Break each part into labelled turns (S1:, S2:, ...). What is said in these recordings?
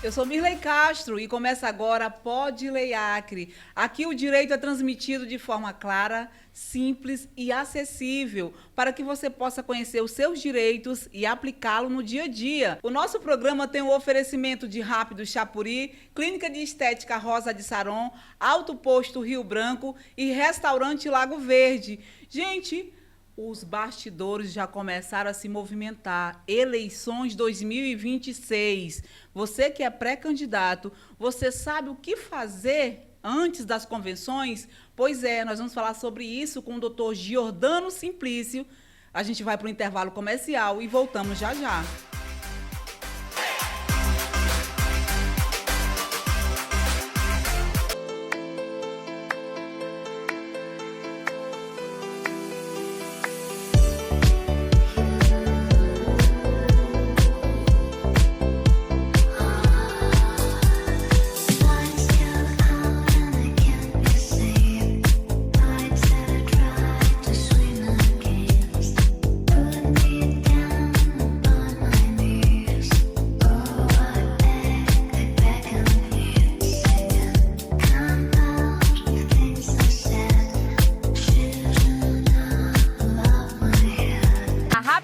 S1: Eu sou Mirley Castro e começa agora Pode Lei Acre. Aqui o direito é transmitido de forma clara, simples e acessível para que você possa conhecer os seus direitos e aplicá-lo no dia a dia. O nosso programa tem o oferecimento de Rápido Chapuri, Clínica de Estética Rosa de Saron, Alto Posto Rio Branco e Restaurante Lago Verde. Gente, os bastidores já começaram a se movimentar. Eleições 2026. Você que é pré-candidato, você sabe o que fazer antes das convenções? Pois é, nós vamos falar sobre isso com o doutor Giordano Simplício. A gente vai para o intervalo comercial e voltamos já já.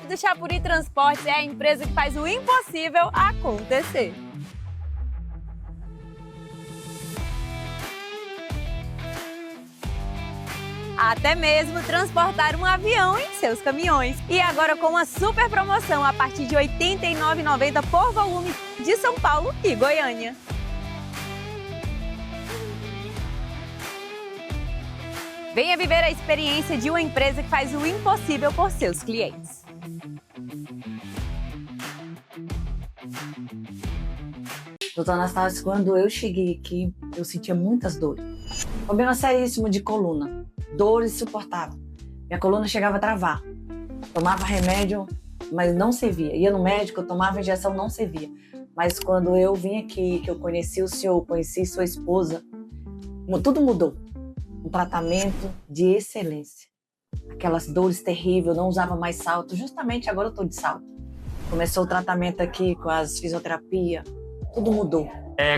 S2: A Chapuri Transportes é a empresa que faz o impossível acontecer. Até mesmo transportar um avião em seus caminhões. E agora com uma super promoção a partir de R$ 89,90 por volume de São Paulo e Goiânia. Venha viver a experiência de uma empresa que faz o impossível por seus clientes.
S3: Doutor Anastácio, quando eu cheguei aqui, eu sentia muitas dores. Problema seríssimo de coluna, dores insuportáveis. Minha coluna chegava a travar. Tomava remédio, mas não servia. Ia no médico, eu tomava injeção, não servia. Mas quando eu vim aqui, que eu conheci o senhor, conheci sua esposa, tudo mudou. Um tratamento de excelência. Aquelas dores terríveis, eu não usava mais salto. Justamente agora eu estou de salto. Começou o tratamento aqui com as fisioterapia, tudo mudou.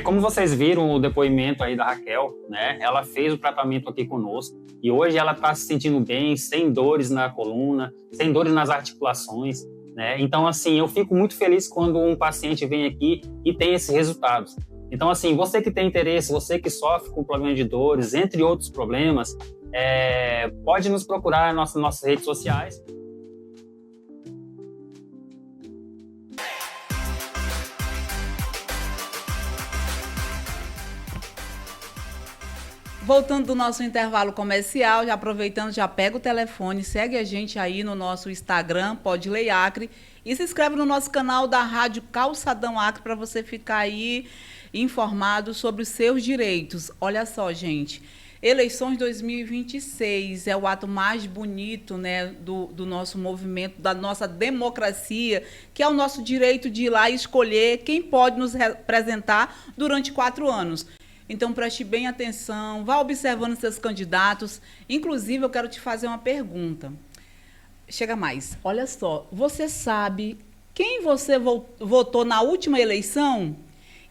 S4: Como vocês viram o depoimento aí da Raquel, né? Ela fez o tratamento aqui conosco e hoje ela está se sentindo bem, sem dores na coluna, sem dores nas articulações, né? Então, assim, eu fico muito feliz quando um paciente vem aqui e tem esses resultados. Então, assim, você que tem interesse, você que sofre com problema de dores, entre outros problemas, pode nos procurar nas nossas redes sociais.
S1: Voltando do nosso intervalo comercial, já aproveitando, já pega o telefone, segue a gente aí no nosso Instagram, Pode Lei Acre, e se inscreve no nosso canal da Rádio Calçadão Acre para você ficar aí informado sobre os seus direitos. Olha só, gente, eleições 2026 é o ato mais bonito, né, do nosso movimento, da nossa democracia, que é o nosso direito de ir lá e escolher quem pode nos representar durante 4 anos. Então, preste bem atenção, vá observando seus candidatos. Inclusive, eu quero te fazer uma pergunta. Chega mais. Olha só, você sabe quem você votou na última eleição?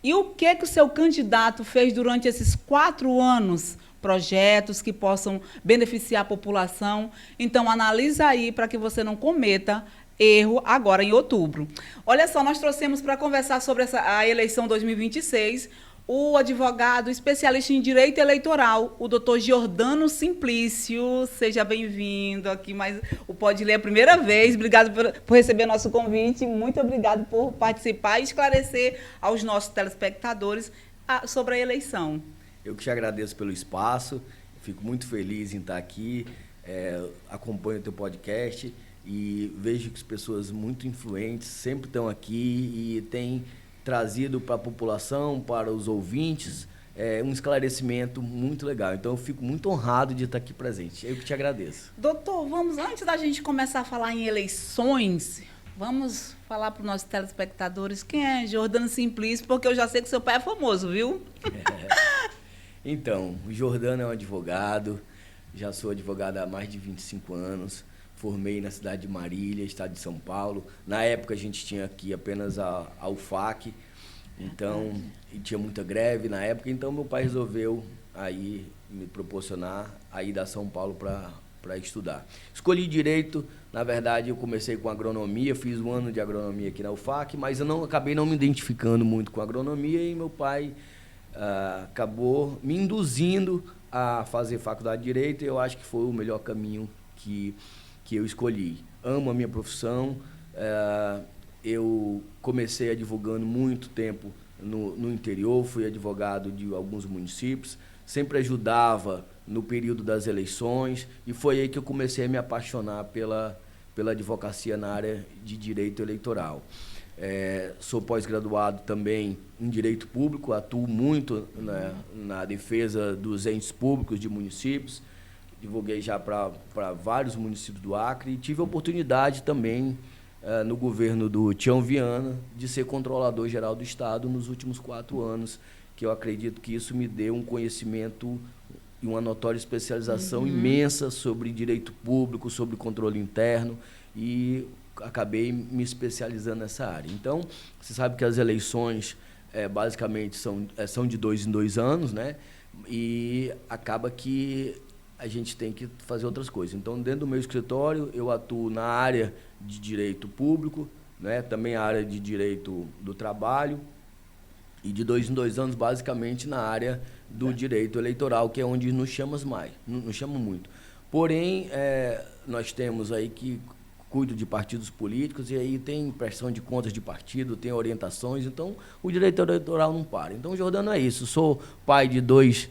S1: E o que o seu candidato fez durante esses 4 anos? Projetos que possam beneficiar a população. Então, analisa aí para que você não cometa erro agora em outubro. Olha só, nós trouxemos para conversar sobre a eleição 2026 o advogado especialista em direito eleitoral, o doutor Giordano Simplício. Seja bem-vindo aqui, mas o Pode Ler a primeira vez. Obrigado por receber nosso convite. Muito obrigado por participar e esclarecer aos nossos telespectadores sobre a eleição.
S5: Eu que te agradeço pelo espaço, fico muito feliz em estar aqui, acompanho o teu podcast e vejo que as pessoas muito influentes sempre estão aqui e têm trazido para a população, para os ouvintes, um esclarecimento muito legal. Então, eu fico muito honrado de estar aqui presente. Eu que te agradeço.
S1: Doutor, antes da gente começar a falar em eleições, vamos falar para os nossos telespectadores quem é Giordano Simplício, porque eu já sei que seu pai é famoso, viu?
S5: Então, o Giordano é um advogado, já sou advogado há mais de 25 anos, formei na cidade de Marília, estado de São Paulo. Na época a gente tinha aqui apenas a UFAC Então, e tinha muita greve na época, então meu pai resolveu aí me proporcionar a ir a São Paulo para estudar. Escolhi direito, na verdade eu comecei com agronomia, fiz um ano de agronomia aqui na UFAC, mas eu acabei não me identificando muito com agronomia e meu pai acabou me induzindo a fazer faculdade de direito e eu acho que foi o melhor caminho que eu escolhi. Amo a minha profissão, eu comecei advogando muito tempo no interior, fui advogado de alguns municípios, sempre ajudava no período das eleições e foi aí que eu comecei a me apaixonar pela advocacia na área de direito eleitoral. Sou pós-graduado também em direito público, atuo muito na defesa dos entes públicos de municípios, advoguei já para vários municípios do Acre e tive a oportunidade também no governo do Tião Viana de ser controlador-geral do Estado nos últimos 4 anos, que eu acredito que isso me deu um conhecimento e uma notória especialização imensa sobre direito público, sobre controle interno e acabei me especializando nessa área. Então, você sabe que as eleições basicamente são de 2 em 2 anos, né? E acaba que a gente tem que fazer outras coisas. Então, dentro do meu escritório, eu atuo na área de direito público, né? Também a área de direito do trabalho, e de 2 em 2 anos, basicamente, na área do direito eleitoral, que é onde nos chamam muito. Porém, nós temos aí que cuido de partidos políticos, e aí tem prestação de contas de partido, tem orientações, então o direito eleitoral não para. Então, Jordano, é isso. Sou pai de dois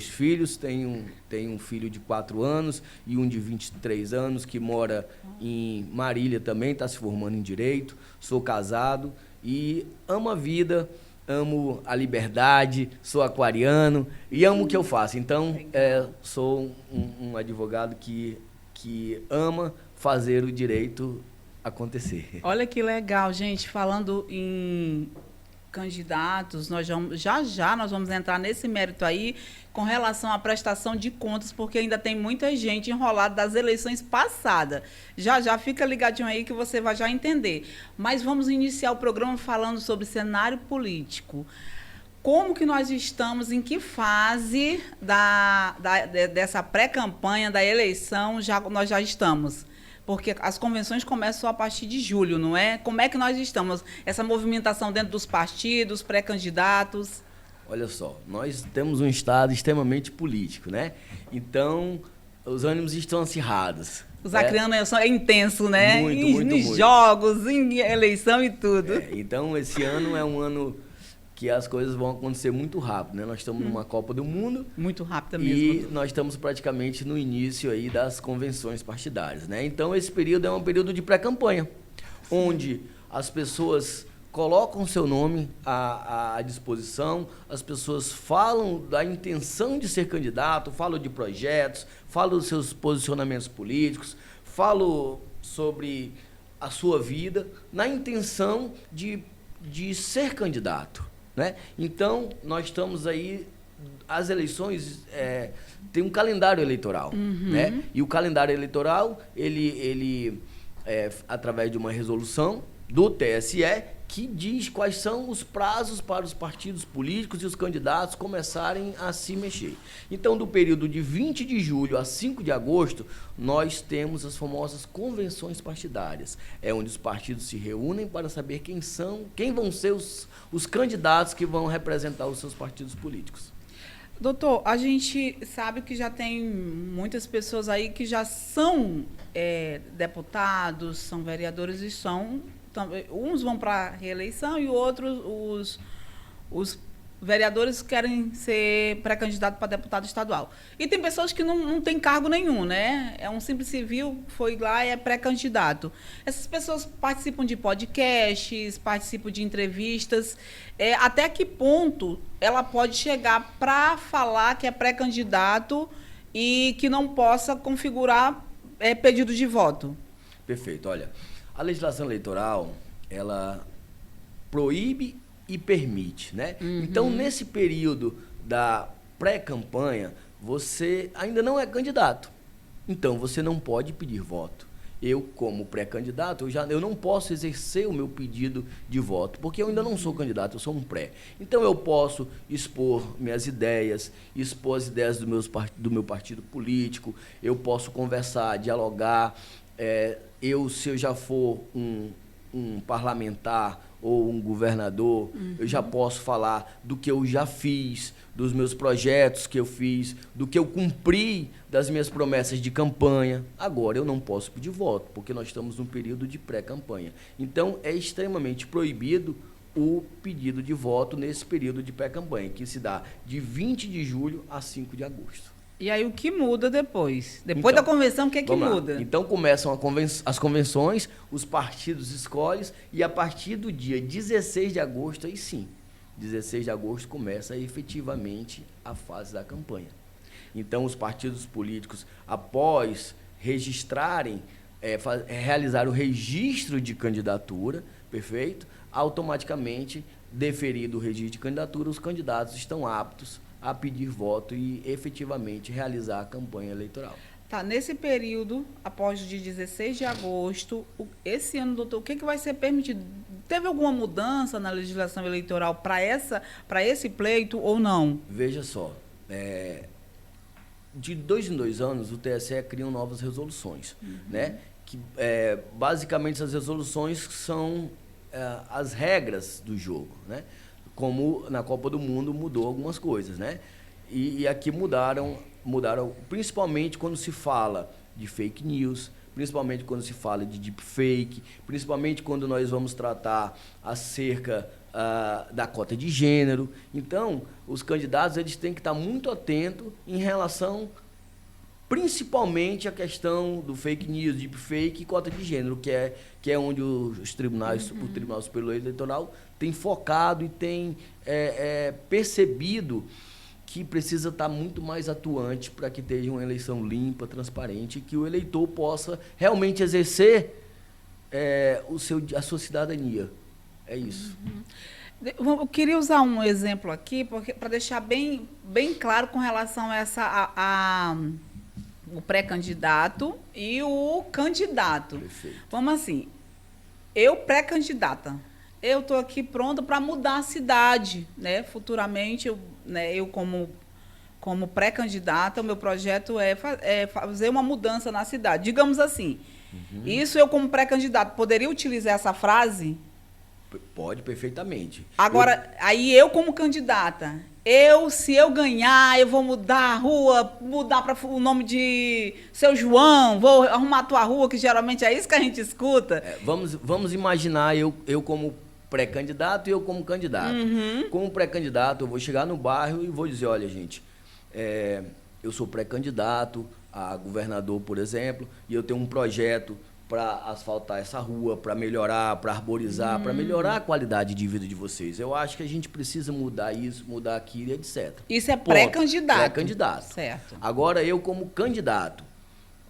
S5: filhos, tenho um filho de 4 anos e um de 23 anos, que mora em Marília também, está se formando em Direito. Sou casado e amo a vida, amo a liberdade, sou aquariano e amo o que eu faço. Então, sou um advogado que ama fazer o direito acontecer.
S1: Olha que legal, gente. Falando em candidatos, nós vamos entrar nesse mérito aí com relação à prestação de contas, porque ainda tem muita gente enrolada das eleições passadas. Já fica ligadinho aí que você vai já entender. Mas vamos iniciar o programa falando sobre cenário político. Como que nós estamos, em que fase dessa pré-campanha da eleição nós já estamos? Porque as convenções começam só a partir de julho, não é? Como é que nós estamos? Essa movimentação dentro dos partidos, pré-candidatos?
S5: Olha só, nós temos um estado extremamente político, né? Então, os ânimos estão acirrados.
S1: Os acreanos é intenso, né?
S5: Muito.
S1: Jogos, em eleição e tudo.
S5: Então, esse ano é um ano que as coisas vão acontecer muito rápido, né? Nós estamos numa Copa do Mundo.
S1: Muito rápida mesmo.
S5: E nós estamos praticamente no início aí das convenções partidárias, né? Então, esse período é um período de pré-campanha, onde as pessoas colocam seu nome à disposição, as pessoas falam da intenção de ser candidato, falam de projetos, falam dos seus posicionamentos políticos, falam sobre a sua vida, na intenção de ser candidato, né? Então, nós estamos aí, as eleições tem um calendário eleitoral, né? E o calendário eleitoral, ele através de uma resolução do TSE, que diz quais são os prazos para os partidos políticos e os candidatos começarem a se mexer. Então, do período de 20 de julho a 5 de agosto, nós temos as famosas convenções partidárias. É onde os partidos se reúnem para saber quem vão ser os candidatos que vão representar os seus partidos políticos.
S1: Doutor, a gente sabe que já tem muitas pessoas aí que já são deputados, são vereadores e uns vão para a reeleição e outros, os vereadores querem ser pré-candidato para deputado estadual. E tem pessoas que não têm cargo nenhum, né? É um simples civil, foi lá e é pré-candidato. Essas pessoas participam de podcasts, participam de entrevistas. Até que ponto ela pode chegar para falar que é pré-candidato e que não possa configurar pedido de voto?
S5: Perfeito. Olha, a legislação eleitoral, ela proíbe e permite, né? Então, nesse período da pré-campanha, você ainda não é candidato. Então, você não pode pedir voto. eu, como pré-candidato, eu não posso exercer o meu pedido de voto, porque eu ainda não sou candidato, eu sou um pré. Então, eu posso expor minhas ideias, expor as ideias do meu partido político, eu posso conversar, dialogar. Se eu já for um parlamentar ou um governador, eu já posso falar do que eu já fiz, dos meus projetos que eu fiz, do que eu cumpri das minhas promessas de campanha. Agora, eu não posso pedir voto, porque nós estamos num período de pré-campanha. Então, é extremamente proibido o pedido de voto nesse período de pré-campanha, que se dá de 20 de julho a 5 de agosto.
S1: E aí o que muda depois? Depois da convenção, o que é que muda?
S5: Então começam as convenções, os partidos escolhem, e a partir do dia 16 de agosto, aí sim, 16 de agosto começa efetivamente a fase da campanha. Então os partidos políticos, após registrarem, realizar o registro de candidatura, perfeito? Automaticamente, deferido o registro de candidatura, os candidatos estão aptos a pedir voto e efetivamente realizar a campanha eleitoral.
S1: Tá, nesse período, após o dia 16 de agosto, esse ano, doutor, o que vai ser permitido? Teve alguma mudança na legislação eleitoral para esse pleito ou não?
S5: Veja só, de 2 em 2 anos, o TSE cria novas resoluções, né? Que, basicamente, essas resoluções são as regras do jogo, né? Como na Copa do Mundo mudou algumas coisas, né? E aqui mudaram principalmente quando se fala de fake news, principalmente quando se fala de deepfake, principalmente quando nós vamos tratar acerca da cota de gênero. Então, os candidatos eles têm que estar muito atentos em relação, principalmente, à questão do fake news, deepfake e cota de gênero, que é onde os tribunais, o Tribunal Superior Eleitoral tem focado e tem percebido que precisa estar muito mais atuante para que tenha uma eleição limpa, transparente, e que o eleitor possa realmente exercer a sua cidadania. É isso.
S1: Eu queria usar um exemplo aqui para deixar bem claro com relação a o pré-candidato e o candidato.
S5: Perfeito.
S1: Vamos assim, eu pré-candidata, eu estou aqui pronta para mudar a cidade, né? Futuramente, eu como pré-candidata, o meu projeto é fazer uma mudança na cidade. Digamos assim, isso eu como pré-candidato poderia utilizar essa frase?
S5: Pode, perfeitamente.
S1: Agora, aí eu como candidata, se eu ganhar, eu vou mudar a rua, mudar para o nome de Seu João, vou arrumar a tua rua, que geralmente é isso que a gente escuta.
S5: Vamos imaginar eu como pré-candidato e eu como candidato. Como pré-candidato, eu vou chegar no bairro e vou dizer, olha, gente, eu sou pré-candidato a governador, por exemplo, e eu tenho um projeto para asfaltar essa rua, para melhorar, para arborizar, para melhorar a qualidade de vida de vocês. Eu acho que a gente precisa mudar isso, mudar aquilo, etc.
S1: Isso é pré-candidato.
S5: Pré-candidato.
S1: Certo.
S5: Agora, eu como candidato,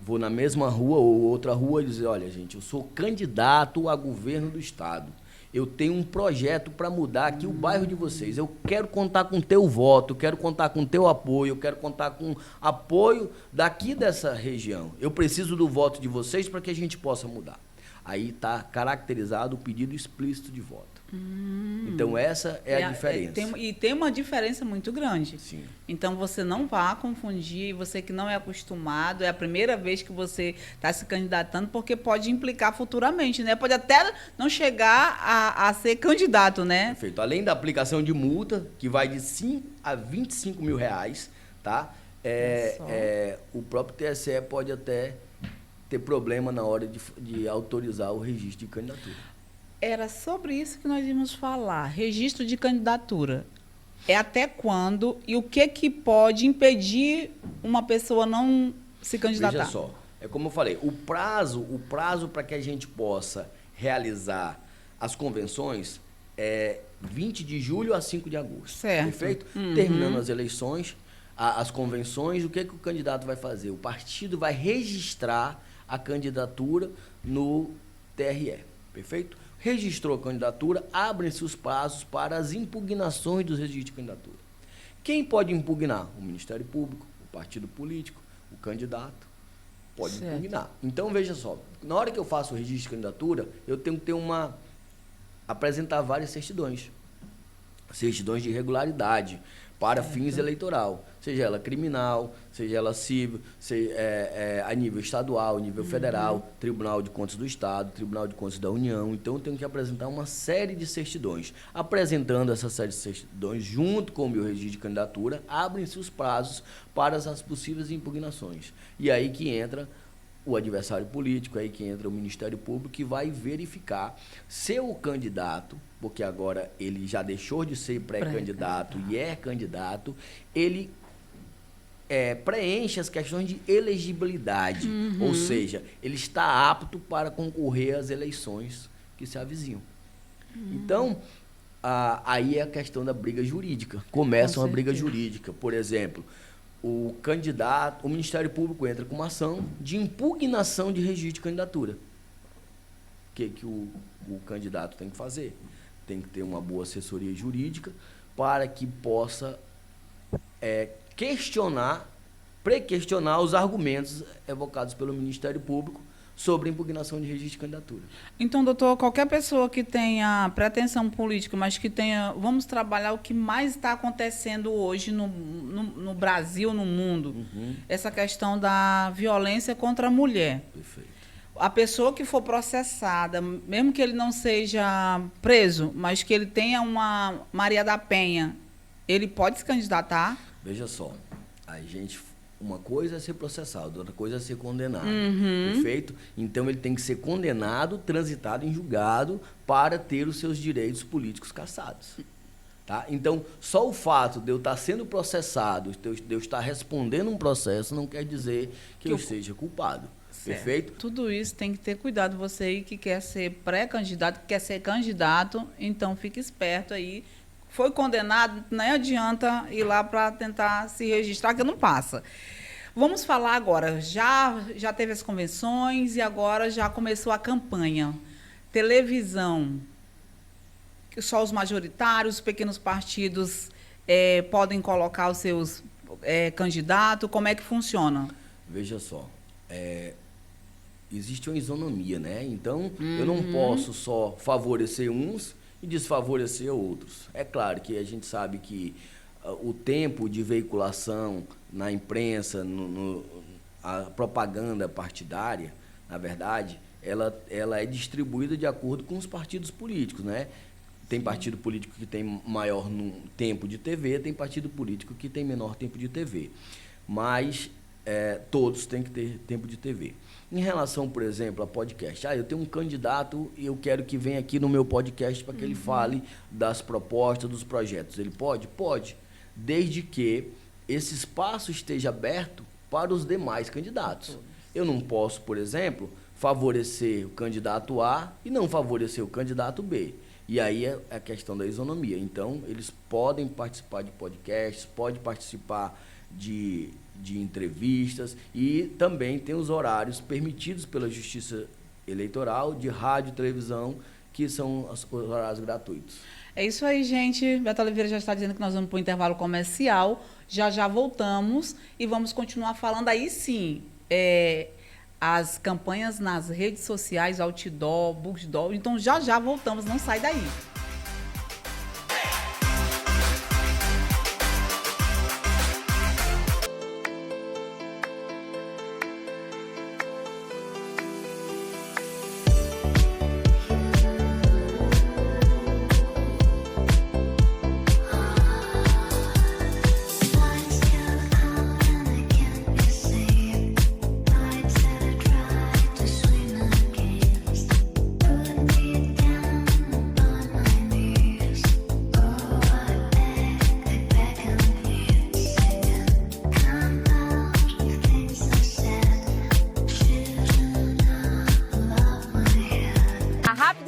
S5: vou na mesma rua ou outra rua e dizer, olha, gente, eu sou candidato a governo do estado. Eu tenho um projeto para mudar aqui o bairro de vocês. Eu quero contar com o teu voto, quero contar com o teu apoio, eu quero contar com apoio daqui dessa região. Eu preciso do voto de vocês para que a gente possa mudar. Aí está caracterizado o pedido explícito de voto. Então, essa é a diferença.
S1: Tem uma diferença muito grande.
S5: Sim.
S1: Então, você não vá confundir, você que não é acostumado, é a primeira vez que você está se candidatando, porque pode implicar futuramente, né? Pode até não chegar a ser candidato, né?
S5: Perfeito. Além da aplicação de multa, que vai de 5 a 25 mil reais, tá? O próprio TSE pode até ter problema na hora de autorizar o registro de candidatura.
S1: Era sobre isso que nós íamos falar. Registro de candidatura. É até quando e o que pode impedir uma pessoa não se candidatar?
S5: Veja só, é como eu falei, o prazo para que a gente possa realizar as convenções é 20 de julho a 5 de agosto.
S1: Certo.
S5: Perfeito? Terminando as eleições, as convenções, o que o candidato vai fazer? O partido vai registrar a candidatura no TRE. Perfeito? Registrou a candidatura, abrem-se os prazos para as impugnações dos registros de candidatura. Quem pode impugnar? O Ministério Público, o partido político, o candidato. pode
S1: Certo.
S5: impugnar. Então, veja só, na hora que eu faço o registro de candidatura, eu tenho que ter apresentar várias certidões de irregularidade para fins eleitoral, seja ela criminal, seja ela civil, a nível estadual, nível federal, Tribunal de Contas do Estado, Tribunal de Contas da União. Então, eu tenho que apresentar uma série de certidões. Apresentando essa série de certidões, junto com o meu registro de candidatura, abrem-se os prazos para as possíveis impugnações. E aí que entra o adversário político, aí que entra o Ministério Público, que vai verificar se o candidato, porque agora ele já deixou de ser pré-candidato e é candidato, ele preenche as questões de elegibilidade, ou seja, ele está apto para concorrer às eleições que se avizinham. Então, aí é a questão da briga jurídica. Começa uma briga jurídica. Por exemplo, o Ministério Público entra com uma ação de impugnação de registro de candidatura. O que o candidato tem que fazer? Tem que ter uma boa assessoria jurídica para que possa pré-questionar os argumentos evocados pelo Ministério Público sobre a impugnação de registro de candidatura.
S1: Então, doutor, qualquer pessoa que tenha pretensão política, mas que tenha... Vamos trabalhar o que mais está acontecendo hoje no Brasil, no mundo. Essa questão da violência contra a mulher.
S5: Perfeito.
S1: A pessoa que for processada, mesmo que ele não seja preso, mas que ele tenha uma Maria da Penha, ele pode se candidatar?
S5: Veja só, uma coisa é ser processado, outra coisa é ser condenado, perfeito? Então ele tem que ser condenado, transitado em julgado para ter os seus direitos políticos cassados. Tá? Então, só o fato de eu estar sendo processado, de eu estar respondendo um processo, não quer dizer que eu esteja culpado.
S1: Certo.
S5: Perfeito?
S1: Tudo isso tem que ter cuidado. Você aí que quer ser pré-candidato, que quer ser candidato, então fique esperto aí. Foi condenado, nem adianta ir lá para tentar se registrar, que não passa. Vamos falar agora, já teve as convenções e agora já começou a campanha. Televisão, só os majoritários, os pequenos partidos podem colocar os seus candidatos, como é que funciona?
S5: Veja só, existe uma isonomia, né? Então, eu não posso só favorecer uns e desfavorecer outros. É claro que a gente sabe que o tempo de veiculação na imprensa, a propaganda partidária, na verdade, ela é distribuída de acordo com os partidos políticos, né? Tem partido político que tem maior tempo de TV, tem partido político que tem menor tempo de TV. Mas todos têm que ter tempo de TV. Em relação, por exemplo, a podcast, eu tenho um candidato e eu quero que venha aqui no meu podcast para que ele fale das propostas, dos projetos. Ele pode? Pode, desde que esse espaço esteja aberto para os demais candidatos. Eu não posso, por exemplo, favorecer o candidato A e não favorecer o candidato B. E aí é a questão da isonomia. Então, eles podem participar de podcasts, podem participar de entrevistas e também tem os horários permitidos pela Justiça Eleitoral de rádio e televisão, que são os horários gratuitos.
S1: É isso aí, gente. Beto Oliveira já está dizendo que nós vamos para o intervalo comercial. Já voltamos e vamos continuar falando aí sim. As campanhas nas redes sociais, outdoor, bookdoor. Então já voltamos, não sai daí.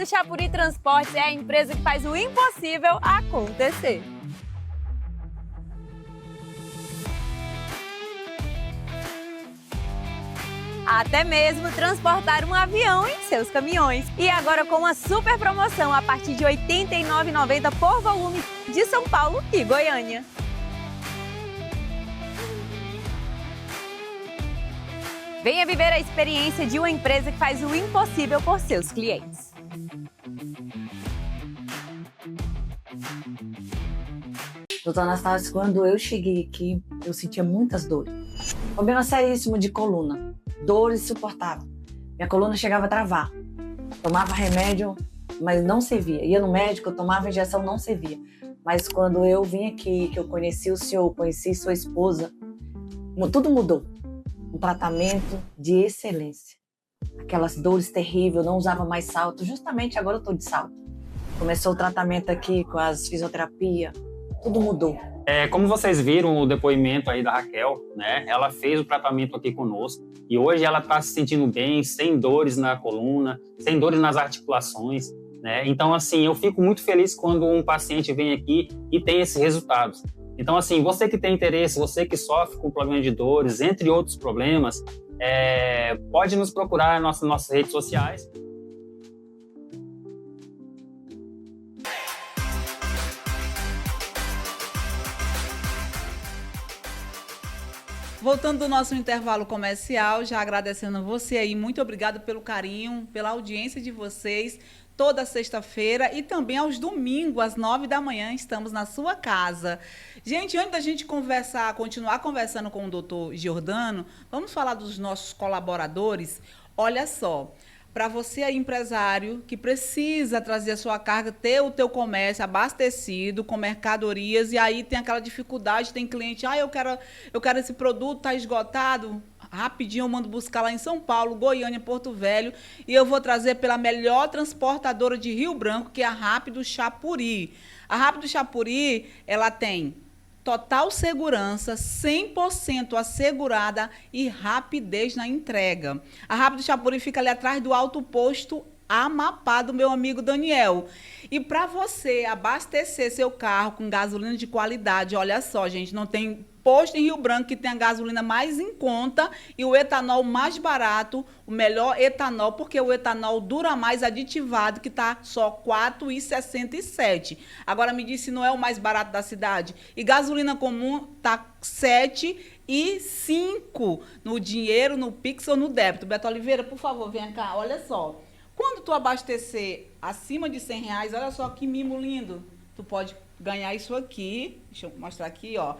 S2: Chapuri Transportes é a empresa que faz o impossível acontecer. Até mesmo transportar um avião em seus caminhões. E agora com uma super promoção a partir de R$ 89,90 por volume de São Paulo e Venha viver a experiência de uma empresa que faz o impossível por seus clientes.
S3: Doutor Anastácio, quando eu cheguei aqui, eu sentia muitas dores. Problema seríssimo de coluna, dores insuportáveis. Minha coluna chegava a travar. Tomava remédio, mas não servia. Ia no médico, eu tomava injeção, não servia. Mas quando eu vim aqui, que eu conheci o senhor, conheci sua esposa, tudo mudou. Um tratamento de excelência. Aquelas dores terríveis, eu não usava mais salto. Justamente agora eu estou de salto. Começou o tratamento aqui com as fisioterapia, tudo mudou.
S4: Como vocês viram o depoimento aí da Raquel, né? Ela fez o tratamento aqui conosco e hoje ela está se sentindo bem, sem dores na coluna, sem dores nas articulações, né? Então, assim, eu fico muito feliz quando um paciente vem aqui e tem esses resultados. Então, assim, você que tem interesse, você que sofre com problema de dores, entre outros problemas, pode nos procurar nas nossas redes sociais.
S1: Voltando do nosso intervalo comercial, já agradecendo você aí, muito obrigado pelo carinho, pela audiência de vocês. Toda sexta-feira e também aos domingos, às 9 da manhã, estamos na sua casa. Gente, antes da gente continuar conversando com o doutor Giordano, vamos falar dos nossos colaboradores. Olha só, para você aí, empresário, que precisa trazer a sua carga, ter o teu comércio abastecido com mercadorias, e aí tem aquela dificuldade, tem cliente, eu quero esse produto, está esgotado. Rapidinho eu mando buscar lá em São Paulo, Goiânia, Porto Velho, e eu vou trazer pela melhor transportadora de Rio Branco, que é a Rápido Chapuri. A Rápido Chapuri, ela tem total segurança, 100% assegurada e rapidez na entrega. A Rápido Chapuri fica ali atrás do Alto Posto Amapá, do meu amigo Daniel. E para você abastecer seu carro com gasolina de qualidade, olha só, gente, não tem posto em Rio Branco que tem a gasolina mais em conta e o etanol mais barato, o melhor etanol, porque o etanol dura mais aditivado, que está só R$ 4,67. Agora me diz se não é o mais barato da cidade. E gasolina comum está R$ 7,05 no dinheiro, no Pix ou no débito. Beto Oliveira, por favor, vem cá, olha só. Quando tu abastecer acima de R$ 100, olha só que mimo lindo, tu pode ganhar isso aqui. Deixa eu mostrar aqui, ó.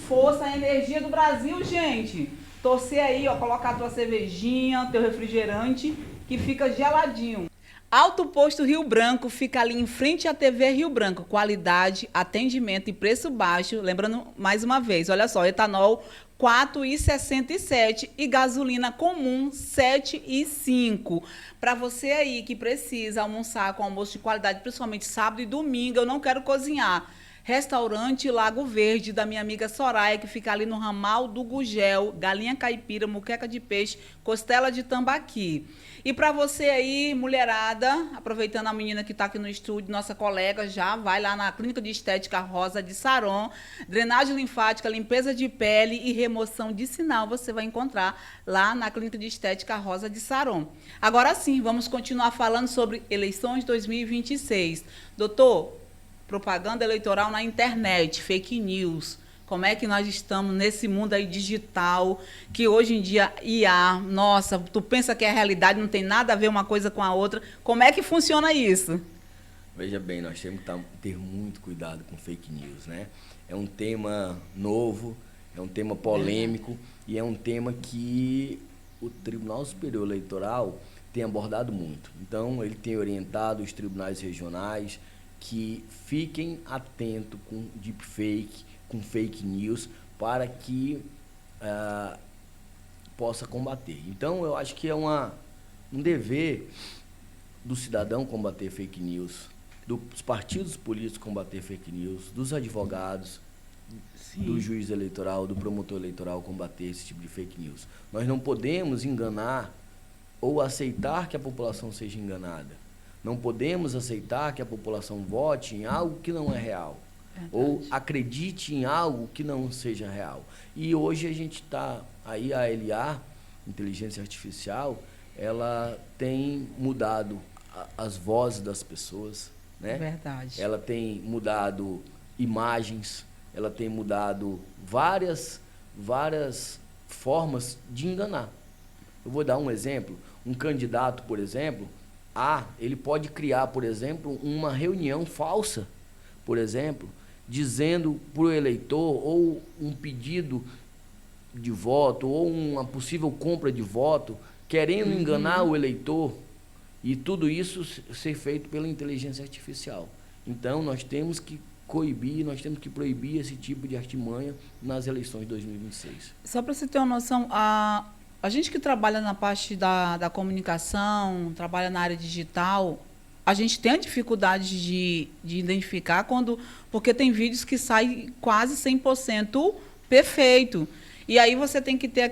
S1: Força Energia do Brasil, gente. Torcer aí, ó, colocar a tua cervejinha, teu refrigerante, que fica geladinho. Alto Posto Rio Branco fica ali em frente à TV Rio Branco. Qualidade, atendimento e preço baixo. Lembrando mais uma vez, olha só, etanol R$ 4,67 e gasolina comum R$ 7,05. Para você aí que precisa almoçar com almoço de qualidade, principalmente sábado e domingo, eu não quero cozinhar. Restaurante Lago Verde, da minha amiga Soraya, que fica ali no ramal do Gugel, galinha caipira, muqueca de peixe, costela de tambaqui. E para você aí, mulherada, aproveitando a menina que está aqui no estúdio, nossa colega, já vai lá na Clínica de Estética Rosa de Saron, drenagem linfática, limpeza de pele e remoção de sinal, você vai encontrar lá na Clínica de Estética Rosa de Saron. Agora sim, vamos continuar falando sobre eleições 2026. Doutor, propaganda eleitoral na internet, fake news. Como é que nós estamos nesse mundo aí digital, que hoje em dia IA, nossa, tu pensa que é a realidade, não tem nada a ver uma coisa com a outra. Como é que funciona isso?
S5: Veja bem, nós temos que ter muito cuidado com fake news, né? É um tema novo, é um tema polêmico e é um tema que o Tribunal Superior Eleitoral tem abordado muito. Então, ele tem orientado os tribunais regionais que fiquem atentos com deepfake, com fake news, para que possa combater. Então, eu acho que é um dever do cidadão combater fake news, dos partidos políticos combater fake news, dos advogados, sim, do juiz eleitoral, do promotor eleitoral combater esse tipo de fake news. Nós não podemos enganar ou aceitar que a população seja enganada. Não podemos aceitar que a população vote em algo que não é real. Verdade. Ou acredite em algo que não seja real. E hoje a gente está aí, a LA, inteligência artificial, ela tem mudado as vozes das pessoas, né?
S1: Verdade.
S5: Ela tem mudado imagens, ela tem mudado várias formas de enganar. Eu vou dar um exemplo. Um candidato, por exemplo, ele pode criar, por exemplo, uma reunião falsa, por exemplo, dizendo para o eleitor ou um pedido de voto ou uma possível compra de voto, querendo enganar o eleitor, e tudo isso ser feito pela inteligência artificial. Então, nós temos que coibir, nós temos que proibir esse tipo de artimanha nas eleições de 2026.
S1: Só para você ter uma noção, a gente que trabalha na parte da comunicação, trabalha na área digital, a gente tem a dificuldade de identificar porque tem vídeos que saem quase 100% perfeito. E aí você tem que ter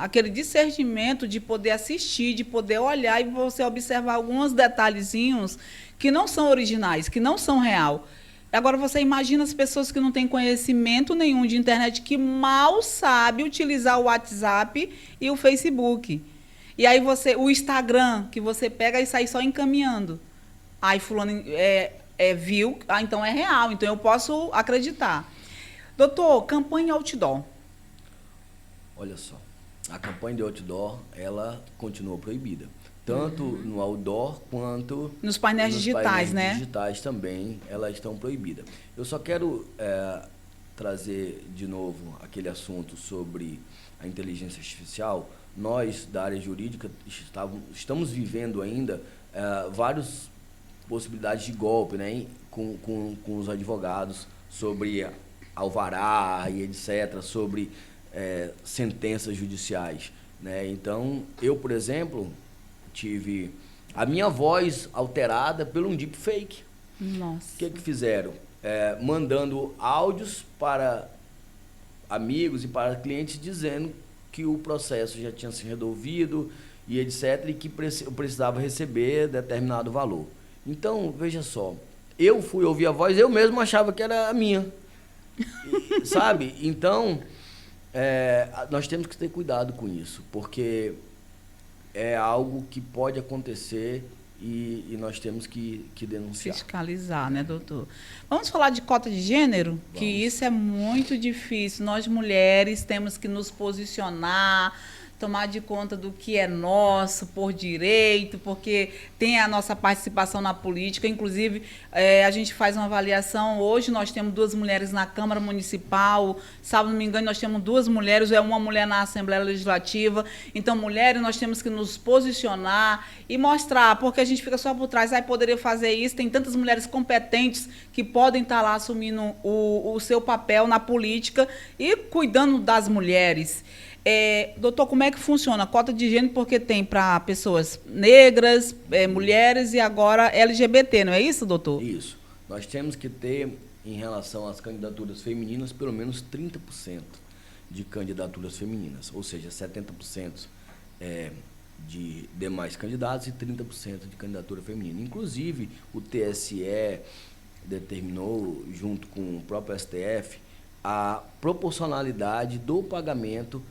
S1: aquele discernimento de poder assistir, de poder olhar e você observar alguns detalhezinhos que não são originais, que não são real. Agora, você imagina as pessoas que não têm conhecimento nenhum de internet, que mal sabem utilizar o WhatsApp e o Facebook. E aí o Instagram, que você pega e sai só encaminhando. Aí fulano viu, então é real, então eu posso acreditar. Doutor, campanha outdoor.
S5: Olha só, a campanha de outdoor, ela continua proibida. Tanto no outdoor quanto
S1: nos painéis digitais, né?
S5: Digitais também, elas estão proibidas. Eu só quero trazer de novo aquele assunto sobre a inteligência artificial. Nós, da área jurídica, estamos vivendo ainda várias possibilidades de golpe, né? Com os advogados sobre alvará e etc., sobre sentenças judiciais, né? Então, eu, por exemplo, tive a minha voz alterada por um deepfake.
S1: Nossa.
S5: O que fizeram? Mandando áudios para amigos e para clientes dizendo que o processo já tinha se resolvido e etc., e que eu precisava receber determinado valor. Então, veja só, eu fui ouvir a voz, eu mesmo achava que era a minha. Sabe? Então, nós temos que ter cuidado com isso, porque é algo que pode acontecer e nós temos que denunciar.
S1: Fiscalizar, né, doutor? Vamos falar de cota de gênero? Que isso é muito difícil. Nós, mulheres, temos que nos posicionar, tomar de conta do que é nosso por direito, porque tem a nossa participação na política. Inclusive, a gente faz uma avaliação. Hoje nós temos 2 mulheres na Câmara Municipal. Salvo não me engano, nós temos 2 mulheres, uma mulher na Assembleia Legislativa. Então, mulheres, nós temos que nos posicionar e mostrar, porque a gente fica só por trás. Poderia fazer isso. Tem tantas mulheres competentes que podem estar lá assumindo o seu papel na política e cuidando das mulheres. Doutor, como é que funciona a cota de gênero? Porque tem para pessoas negras, mulheres e agora LGBT, não é isso, doutor?
S5: Isso. Nós temos que ter, em relação às candidaturas femininas, pelo menos 30% de candidaturas femininas, ou seja, 70% de demais candidatos e 30% de candidatura feminina. Inclusive, o TSE determinou, junto com o próprio STF, a proporcionalidade do pagamento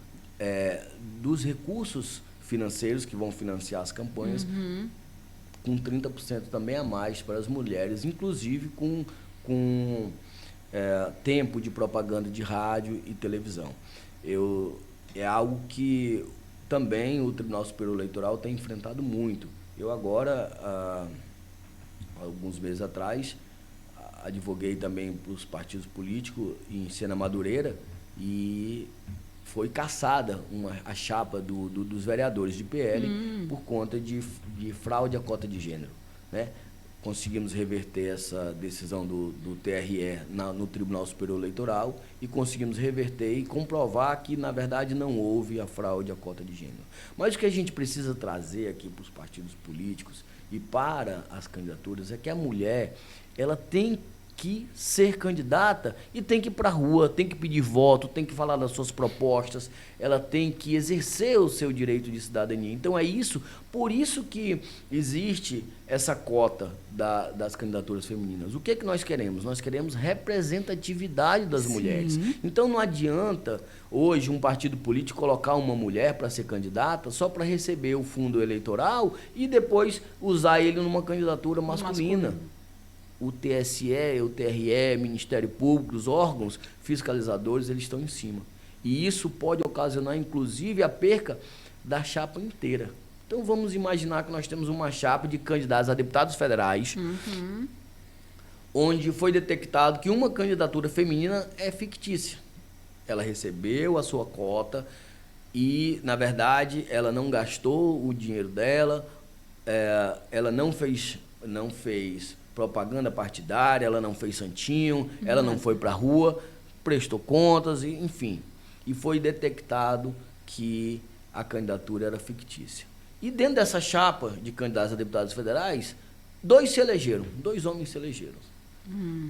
S5: dos recursos financeiros que vão financiar as campanhas, com 30% também a mais para as mulheres, inclusive com tempo de propaganda de rádio e televisão. É algo que também o Tribunal Superior Eleitoral tem enfrentado muito. Eu agora, alguns meses atrás, advoguei também para os partidos políticos em Sena Madureira e foi cassada a chapa dos vereadores de PL por conta de fraude à cota de gênero, né? Conseguimos reverter essa decisão do TRE no Tribunal Superior Eleitoral e conseguimos reverter e comprovar que, na verdade, não houve a fraude à cota de gênero. Mas o que a gente precisa trazer aqui para os partidos políticos e para as candidaturas é que a mulher, ela tem que ser candidata e tem que ir para a rua, tem que pedir voto, tem que falar das suas propostas, ela tem que exercer o seu direito de cidadania. Então por isso que existe essa cota das candidaturas femininas. O que é que nós queremos? Nós queremos representatividade das mulheres. Então não adianta hoje um partido político colocar uma mulher para ser candidata só para receber o fundo eleitoral e depois usar ele numa candidatura masculina. O TSE, o TRE, Ministério Público, os órgãos fiscalizadores, eles estão em cima. E isso pode ocasionar, inclusive, a perca da chapa inteira. Então vamos imaginar que nós temos uma chapa de candidatos a deputados federais, onde foi detectado que uma candidatura feminina é fictícia. Ela recebeu a sua cota e, na verdade, ela não gastou o dinheiro dela, ela não fez propaganda partidária, ela não fez santinho, ela não foi para a rua, prestou contas, enfim. E foi detectado que a candidatura era fictícia. E dentro dessa chapa de candidatos a deputados federais, 2 homens se elegeram.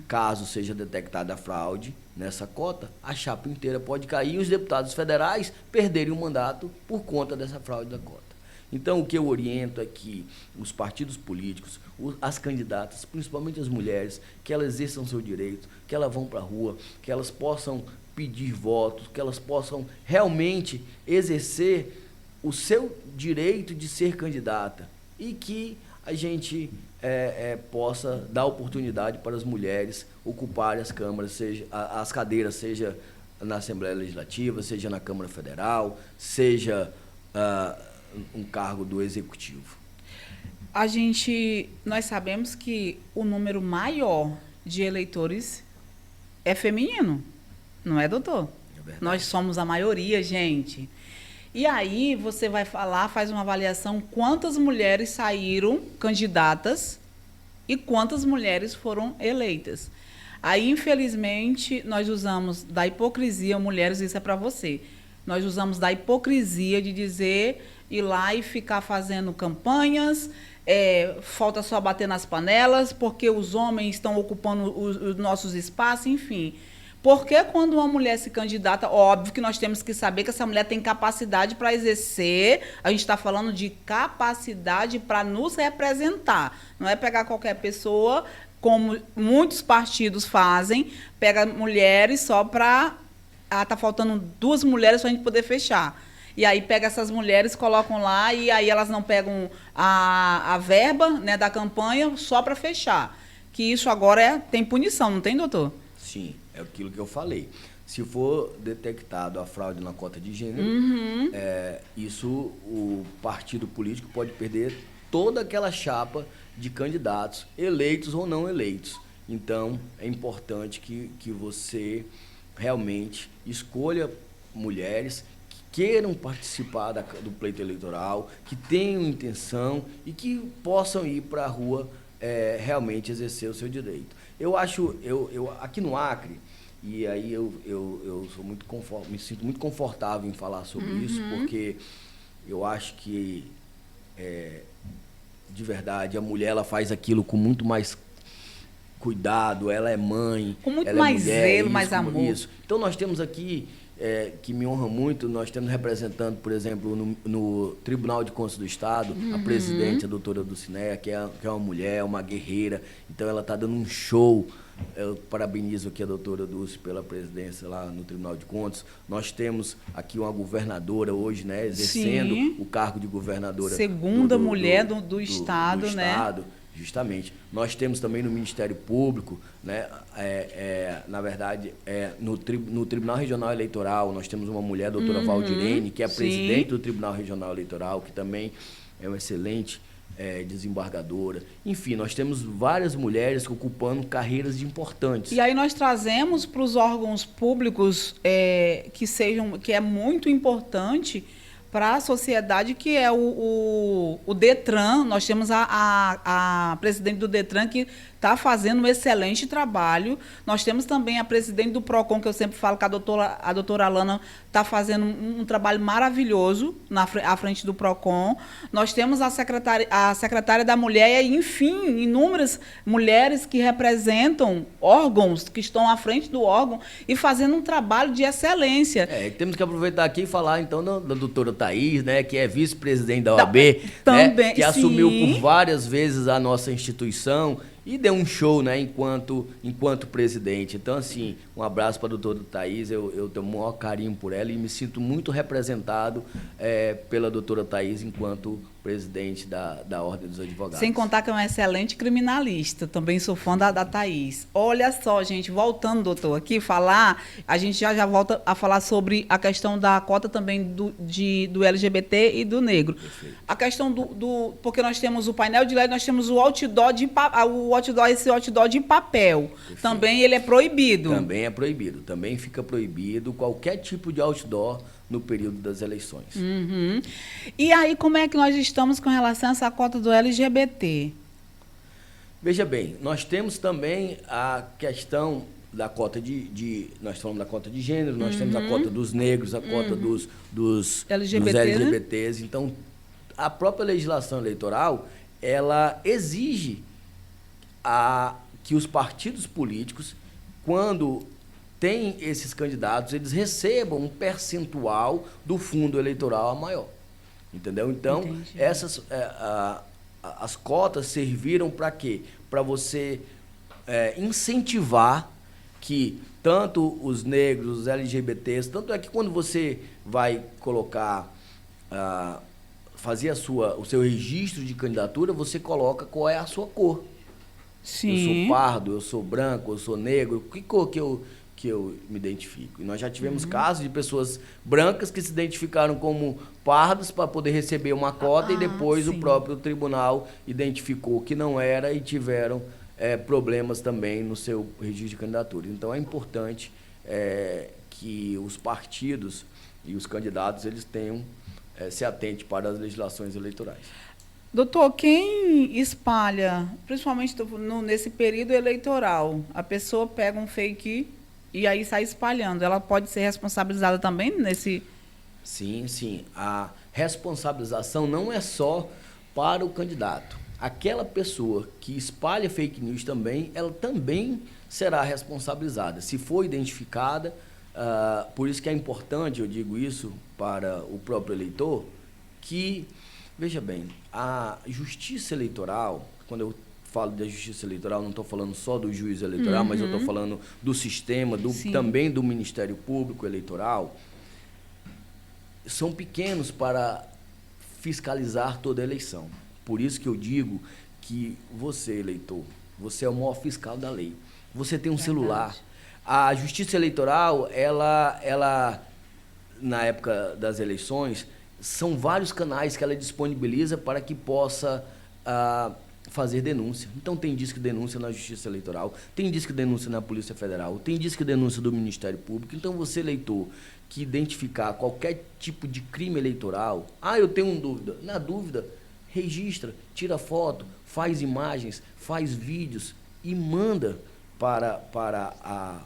S5: Caso seja detectada a fraude nessa cota, a chapa inteira pode cair e os deputados federais perderem o mandato por conta dessa fraude da cota. Então, o que eu oriento é que os partidos políticos, as candidatas, principalmente as mulheres, que elas exerçam seu direito, que elas vão para a rua, que elas possam pedir votos, que elas possam realmente exercer o seu direito de ser candidata e que a gente possa dar oportunidade para as mulheres ocuparem as câmaras, seja as cadeiras, seja na Assembleia Legislativa, seja na Câmara Federal, seja um cargo do Executivo.
S1: Nós sabemos que o número maior de eleitores é feminino, não é, doutor?
S5: É verdade.
S1: Nós somos a maioria, gente. E aí você vai falar, faz uma avaliação quantas mulheres saíram candidatas e quantas mulheres foram eleitas. Aí, infelizmente, nós usamos da hipocrisia, mulheres, isso é para você. Nós usamos da hipocrisia de dizer, ir lá e ficar fazendo campanhas, falta só bater nas panelas, porque os homens estão ocupando os nossos espaços, enfim. Porque quando uma mulher se candidata, óbvio que nós temos que saber que essa mulher tem capacidade para exercer, a gente está falando de capacidade para nos representar. Não é pegar qualquer pessoa, como muitos partidos fazem, pega mulheres só para... está faltando 2 mulheres para a gente poder fechar. E aí pega essas mulheres, colocam lá, e aí elas não pegam a verba, né, da campanha só para fechar. Que isso agora tem punição, não tem, doutor?
S5: Sim, é aquilo que eu falei. Se for detectado a fraude na cota de gênero, isso o partido político pode perder toda aquela chapa de candidatos, eleitos ou não eleitos. Então, é importante que você realmente escolha mulheres que queiram participar do pleito eleitoral, que tenham intenção e que possam ir para a rua realmente exercer o seu direito. Eu acho, aqui no Acre, e aí eu sou me sinto muito confortável em falar sobre isso, porque eu acho que, de verdade, a mulher ela faz aquilo com muito mais cuidado, ela é mãe,
S1: com muito
S5: ela
S1: mais
S5: é mulher,
S1: zelo, mais amor.
S5: Isso. Então nós temos aqui, que me honra muito, nós temos representando, por exemplo, no Tribunal de Contas do Estado, a presidente, a doutora Dulcineia, que é uma mulher, uma guerreira, então ela está dando um show. Eu parabenizo aqui a doutora Dulce pela presidência lá no Tribunal de Contas. Nós temos aqui uma governadora hoje, né, exercendo o cargo de governadora.
S1: Segunda mulher do Estado, né?
S5: Estado, justamente. Nós temos também no Ministério Público, né, na verdade, no Tribunal Regional Eleitoral, nós temos uma mulher, a doutora Valdirene, que é a presidente do Tribunal Regional Eleitoral, que também é uma excelente desembargadora. Enfim, nós temos várias mulheres ocupando carreiras importantes.
S1: E aí nós trazemos para os órgãos públicos que é muito importante para a sociedade, que é o Detran. Nós temos a presidente do Detran, que está fazendo um excelente trabalho. Nós temos também a presidente do PROCON, que eu sempre falo que a doutora Alana está fazendo um trabalho maravilhoso à frente do PROCON. Nós temos a secretária da Mulher e, enfim, inúmeras mulheres que representam órgãos, que estão à frente do órgão e fazendo um trabalho de excelência.
S5: Temos que aproveitar aqui e falar, então, da doutora Thaís, né, que é vice-presidente da OAB,
S1: também,
S5: né, que assumiu por várias vezes a nossa instituição e deu um show, né, enquanto presidente. Então, assim, um abraço para a doutora Thaís, eu tenho o maior carinho por ela e me sinto muito representado pela doutora Thaís enquanto presidente da Ordem dos Advogados.
S1: Sem contar que é um excelente criminalista. Também sou fã da Thaís. Olha só, gente, voltando, doutor, aqui a gente já volta a falar sobre a questão da cota também do LGBT e do negro.
S5: Perfeito.
S1: A questão porque nós temos o painel de LED, nós temos o outdoor esse outdoor de papel.
S5: Perfeito.
S1: Também ele é proibido.
S5: Também é proibido. Também fica proibido qualquer tipo de outdoor no período das eleições.
S1: Uhum. E aí, como é que nós estamos com relação a essa cota do LGBT?
S5: Veja bem, nós temos também a questão da cota nós falamos da cota de gênero, nós temos a cota dos negros, a cota dos LGBTs. Então, a própria legislação eleitoral, ela exige que os partidos políticos, quando tem esses candidatos, eles recebam um percentual do fundo eleitoral a maior. Entendeu? Então, as cotas serviram para quê? Para você incentivar que tanto os negros, os LGBTs, tanto é que quando você vai colocar, fazer o seu registro de candidatura, você coloca qual é a sua cor.
S1: Sim.
S5: Eu sou pardo, eu sou branco, eu sou negro, que cor que eu me identifico. E nós já tivemos casos de pessoas brancas que se identificaram como pardos para poder receber uma cota e depois o próprio tribunal identificou que não era e tiveram problemas também no seu registro de candidatura. Então é importante que os partidos e os candidatos eles tenham se atentem para as legislações eleitorais.
S1: Doutor, quem espalha, principalmente nesse período eleitoral, a pessoa pega um fake e aí sai espalhando, ela pode ser responsabilizada também nesse...
S5: Sim. A responsabilização não é só para o candidato. Aquela pessoa que espalha fake news também, ela também será responsabilizada. Se for identificada, por isso que é importante, eu digo isso para o próprio eleitor, que, veja bem, a justiça eleitoral, quando eu falo da justiça eleitoral, não estou falando só do juiz eleitoral, mas eu estou falando do sistema, também do Ministério Público Eleitoral, são pequenos para fiscalizar toda a eleição. Por isso que eu digo que você, eleitor, você é o maior fiscal da lei. Você tem um celular. A justiça eleitoral, ela na época das eleições, são vários canais que ela disponibiliza para que possa fazer denúncia. Então tem disque denúncia na Justiça Eleitoral, tem disque denúncia na Polícia Federal, tem disque denúncia do Ministério Público. Então você, eleitor, que identificar qualquer tipo de crime eleitoral, eu tenho uma dúvida. Na dúvida, registra, tira foto, faz imagens, faz vídeos e manda para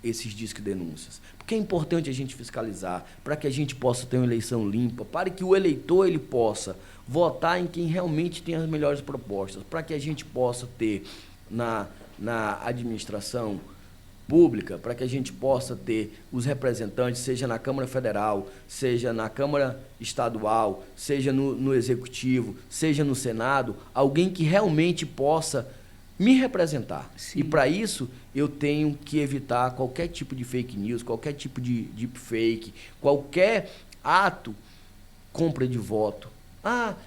S5: esses disque denúncias. Porque é importante a gente fiscalizar, para que a gente possa ter uma eleição limpa, para que o eleitor ele possa votar em quem realmente tem as melhores propostas, para que a gente possa ter na administração pública, para que a gente possa ter os representantes, seja na Câmara Federal, seja na Câmara Estadual, seja no Executivo, seja no Senado, alguém que realmente possa me representar.
S1: Sim.
S5: E para isso eu tenho que evitar qualquer tipo de fake news, qualquer tipo de deepfake, qualquer ato, compra de voto.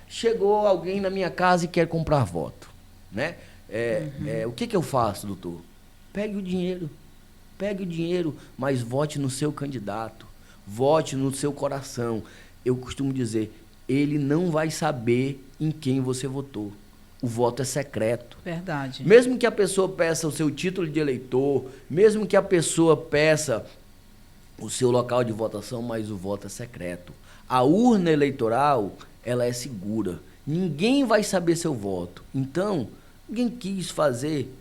S5: Chegou alguém na minha casa e quer comprar voto, né? O que eu faço, doutor? Pegue o dinheiro, mas vote no seu candidato, vote no seu coração. Eu costumo dizer, ele não vai saber em quem você votou. O voto é secreto.
S1: Verdade.
S5: Mesmo que a pessoa peça o seu título de eleitor, mesmo que a pessoa peça o seu local de votação, mas o voto é secreto. A urna eleitoral, ela é segura. Ninguém vai saber seu voto. Então, ninguém quis fazer,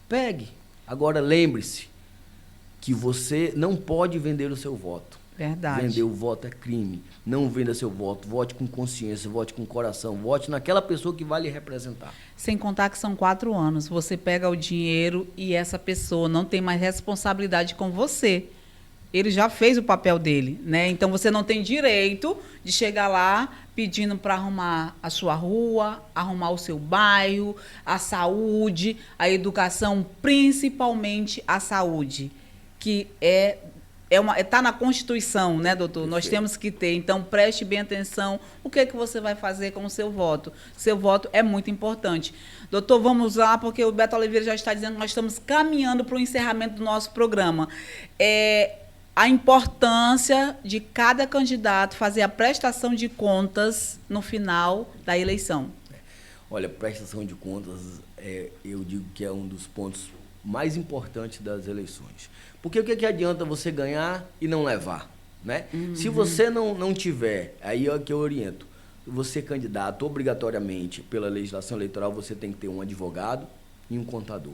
S5: pegue. Agora, lembre-se que você não pode vender o seu voto.
S1: Verdade.
S5: Vender o voto é crime. Não venda seu voto. Vote com consciência, vote com coração. Vote naquela pessoa que vai lhe representar.
S1: Sem contar que são 4 anos. Você pega o dinheiro e essa pessoa não tem mais responsabilidade com você. Ele já fez o papel dele, né? Então você não tem direito de chegar lá pedindo para arrumar a sua rua, arrumar o seu bairro, a saúde, a educação, principalmente a saúde, que é Está na Constituição, né, doutor? Nós temos que ter. Então, preste bem atenção. O que você vai fazer com o seu voto? Seu voto é muito importante. Doutor, vamos lá, porque o Beto Oliveira já está dizendo que nós estamos caminhando para o encerramento do nosso programa. A importância de cada candidato fazer a prestação de contas no final da eleição.
S5: Olha, prestação de contas, eu digo que é um dos pontos mais importantes das eleições. Porque o que adianta você ganhar e não levar, né? Se você não tiver, aí é o que eu oriento, você candidato, obrigatoriamente, pela legislação eleitoral, você tem que ter um advogado e um contador.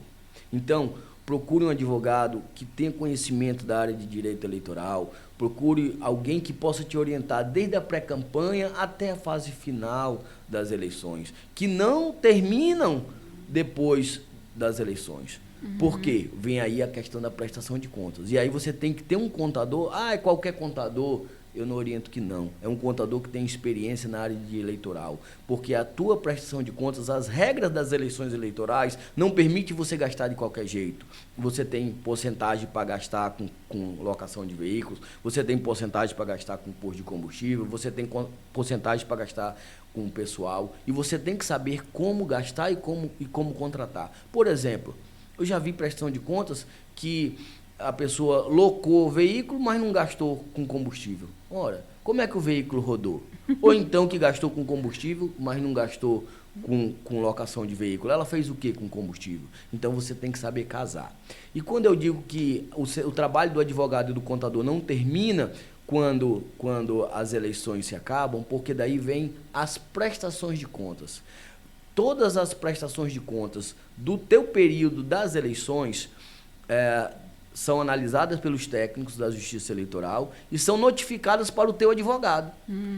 S5: Então, procure um advogado que tenha conhecimento da área de direito eleitoral, procure alguém que possa te orientar desde a pré-campanha até a fase final das eleições, que não terminam depois das eleições. Por quê? Vem aí a questão da prestação de contas. E aí você tem que ter um contador. É qualquer contador. Eu não oriento que não. É um contador que tem experiência na área de eleitoral. Porque a tua prestação de contas, as regras das eleições eleitorais não permitem você gastar de qualquer jeito. Você tem porcentagem para gastar com locação de veículos, você tem porcentagem para gastar com posto de combustível, você tem porcentagem para gastar com o pessoal. E você tem que saber como gastar e como contratar. Por exemplo, eu já vi prestação de contas que a pessoa locou o veículo, mas não gastou com combustível. Ora, como é que o veículo rodou? Ou então que gastou com combustível, mas não gastou com locação de veículo. Ela fez o que com combustível? Então você tem que saber casar. E quando eu digo que o trabalho do advogado e do contador não termina quando as eleições se acabam, porque daí vem as prestações de contas. Todas as prestações de contas do teu período das eleições são analisadas pelos técnicos da Justiça Eleitoral e são notificadas para o teu advogado.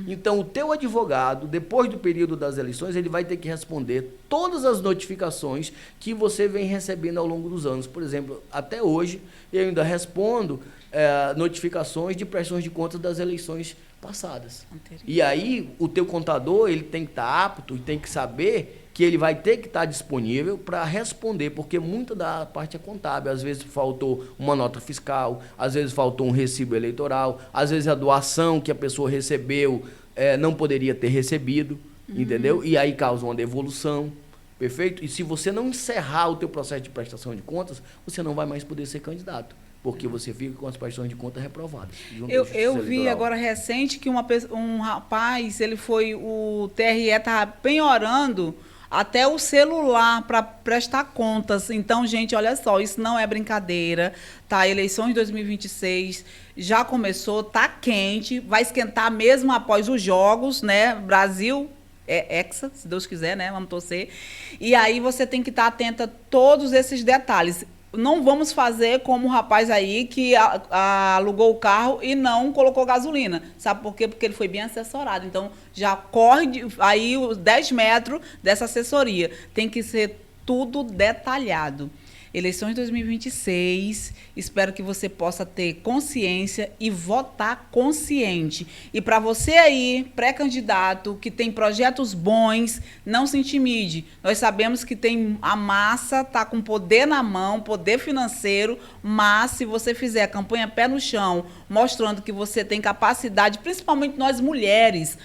S5: Então, o teu advogado, depois do período das eleições, ele vai ter que responder todas as notificações que você vem recebendo ao longo dos anos. Por exemplo, até hoje, eu ainda respondo notificações de prestações de contas das eleições passadas. E aí, o teu contador, ele tem que estar apto e tem que saber que ele vai ter que estar disponível para responder, porque muita da parte é contábil. Às vezes faltou uma nota fiscal, às vezes faltou um recibo eleitoral, às vezes a doação que a pessoa recebeu não poderia ter recebido, entendeu? E aí causa uma devolução, perfeito? E se você não encerrar o teu processo de prestação de contas, você não vai mais poder ser candidato, porque você fica com as prestações de contas reprovadas.
S1: Eu vi agora recente que um rapaz, o TRE estava penhorando até o celular para prestar contas. Então, gente, olha só, isso não é brincadeira, tá? Eleições 2026 já começou, tá quente, vai esquentar mesmo após os jogos, né? Brasil hexa, se Deus quiser, né? Vamos torcer. E aí você tem que estar atenta a todos esses detalhes. Não vamos fazer como o rapaz aí que alugou o carro e não colocou gasolina. Sabe por quê? Porque ele foi bem assessorado. Então, já corre aí os 10 metros dessa assessoria. Tem que ser tudo detalhado. Eleições 2026, espero que você possa ter consciência e votar consciente. E para você aí, pré-candidato, que tem projetos bons, não se intimide. Nós sabemos que a massa está com poder na mão, poder financeiro, mas se você fizer a campanha pé no chão, mostrando que você tem capacidade, principalmente nós mulheres,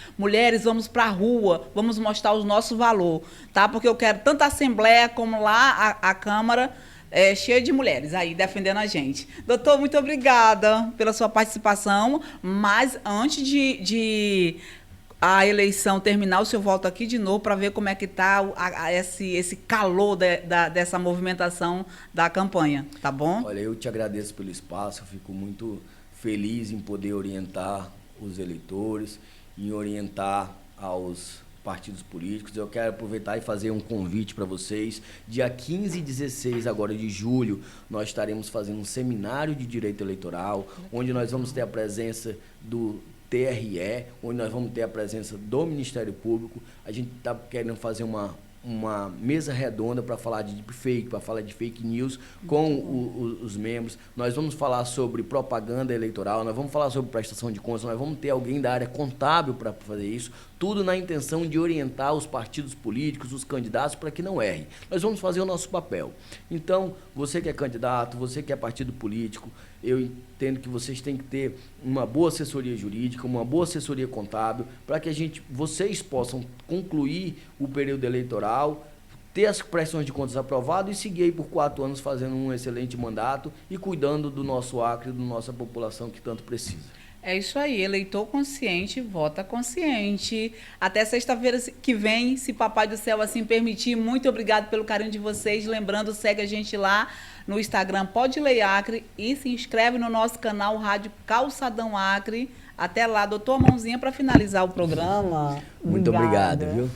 S1: vamos para a rua, vamos mostrar o nosso valor, tá? Porque eu quero tanto a Assembleia como lá a Câmara, cheia de mulheres aí defendendo a gente. Doutor, muito obrigada pela sua participação, mas antes de a eleição terminar, o senhor volta aqui de novo para ver como é que está esse calor dessa movimentação da campanha, tá bom?
S5: Olha, eu te agradeço pelo espaço, eu fico muito feliz em poder orientar os eleitores, em orientar aos partidos políticos. Eu quero aproveitar e fazer um convite para vocês. Dia 15 e 16 agora de julho, nós estaremos fazendo um seminário de direito eleitoral, onde nós vamos ter a presença do TRE, onde nós vamos ter a presença do Ministério Público. A gente está querendo fazer uma mesa redonda para falar de deepfake, para falar de fake news com os membros. Nós vamos falar sobre propaganda eleitoral, nós vamos falar sobre prestação de contas, nós vamos ter alguém da área contábil para fazer isso, tudo na intenção de orientar os partidos políticos, os candidatos, para que não errem. Nós vamos fazer o nosso papel. Então, você que é candidato, você que é partido político, eu entendo que vocês têm que ter uma boa assessoria jurídica, uma boa assessoria contábil, para que vocês possam concluir o período eleitoral, ter as prestações de contas aprovadas e seguir aí por 4 anos fazendo um excelente mandato e cuidando do nosso Acre, da nossa população que tanto precisa.
S1: É isso aí, eleitor consciente, vota consciente. Até sexta-feira que vem, se Papai do Céu assim permitir. Muito obrigado pelo carinho de vocês. Lembrando, segue a gente lá no Instagram Pode Lei Acre e se inscreve no nosso canal Rádio Calçadão Acre. Até lá, doutor Mãozinha, para finalizar o programa.
S5: Muito obrigado, viu?